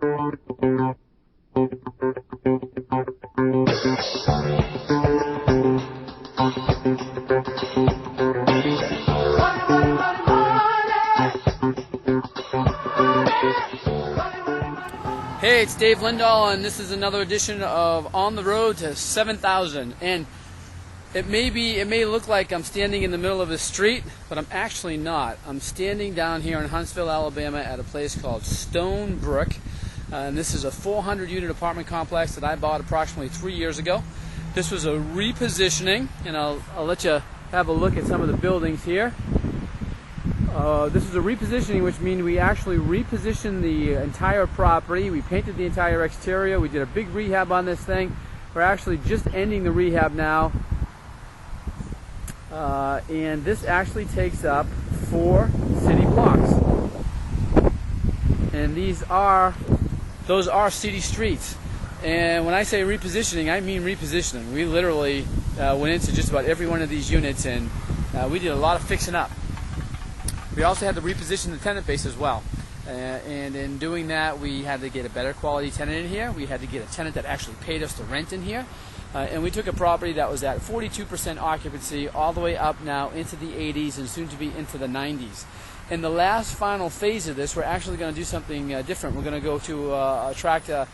Hey, it's Dave Lindahl, and this is another edition of On the Road to 7,000. And it may look like I'm standing in the middle of a street, but I'm actually not. I'm standing down here in Huntsville, Alabama, at a place called Stone Brook. And this is a 400-unit apartment complex that I bought approximately 3 years ago. This was a repositioning, and I'll let you have a look at some of the buildings here. This is a repositioning, which means we actually repositioned the entire property. We painted the entire exterior. We did a big rehab on this thing. We're actually just ending the rehab now. And this actually takes up 4 city blocks. And those are city streets. And when I say repositioning, I mean repositioning. We literally went into just about every one of these units, and we did a lot of fixing up. We also had to reposition the tenant base as well. And in doing that, we had to get a better quality tenant in here. We had to get a tenant that actually paid us to rent in here. And we took a property that was at 42% occupancy all the way up now into the 80s and soon to be into the 90s. In the last final phase of this, we're actually going to do something different. We're going to go to attract a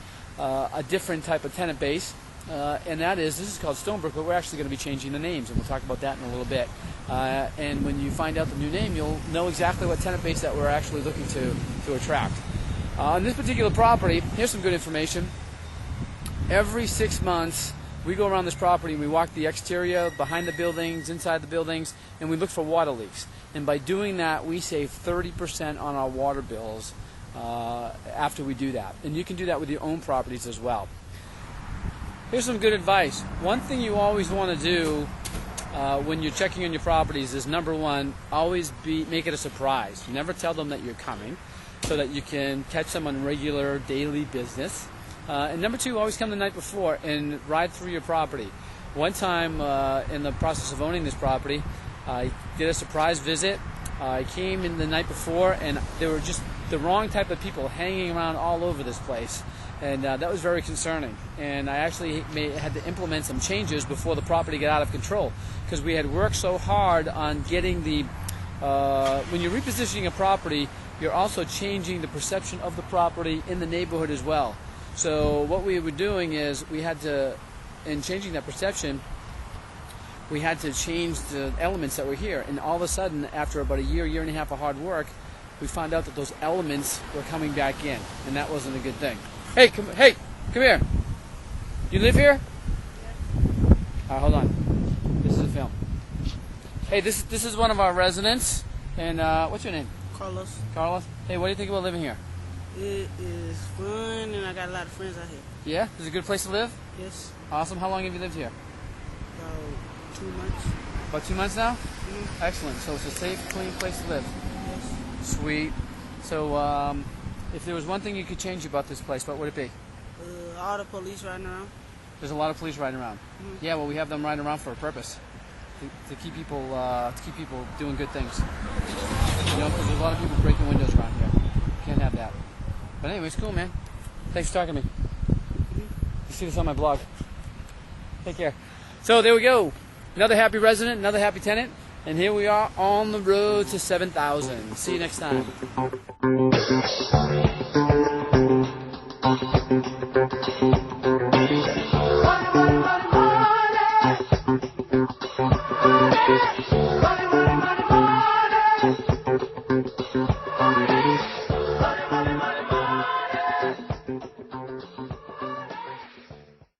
different type of tenant base. And this is called Stone Brook, but we're actually going to be changing the names, and we'll talk about that in a little bit. And when you find out the new name, you'll know exactly what tenant base that we're actually looking to attract. On this particular property, here's some good information. Every 6 months, we go around this property and we walk the exterior, behind the buildings, inside the buildings, and we look for water leaks. And by doing that, we save 30% on our water bills after we do that. And you can do that with your own properties as well. Here's some good advice. One thing you always want to do when you're checking on your properties is, number one, always make it a surprise. Never tell them that you're coming, so that you can catch them on regular daily business. And number two, always come the night before and ride through your property. One time in the process of owning this property, I did a surprise visit. I came in the night before, and there were just the wrong type of people hanging around all over this place. And that was very concerning. And I actually had to implement some changes before the property got out of control, because we had worked so hard on getting the... when you're repositioning a property, you're also changing the perception of the property in the neighborhood as well. So what we were doing is in changing that perception, we had to change the elements that were here. And all of a sudden, after about a year and a half of hard work, we found out that those elements were coming back in, and that wasn't a good thing. Hey, come here. You live here? Yeah. All right, hold on. This is a film. Hey, this is one of our residents. And what's your name? Carlos. Carlos. Hey, what do you think about living here? It is fun, and I got a lot of friends out here. Yeah? Is it a good place to live? Yes. Awesome. How long have you lived here? About 2 months. About 2 months now? Mm-hmm. Excellent. So it's a safe, clean place to live. Yes. Sweet. So if there was one thing you could change about this place, what would it be? All the police riding around. There's a lot of police riding around. Mm-hmm. Yeah, well, we have them riding around for a purpose, to keep people doing good things. You know, because there's a lot of people breaking windows around here. Can't have that. But anyway, it's cool, man. Thanks for talking to me. Mm-hmm. You see this on my blog. Take care. So there we go. Another happy resident, another happy tenant, and here we are on the road to 7,000. See you next time.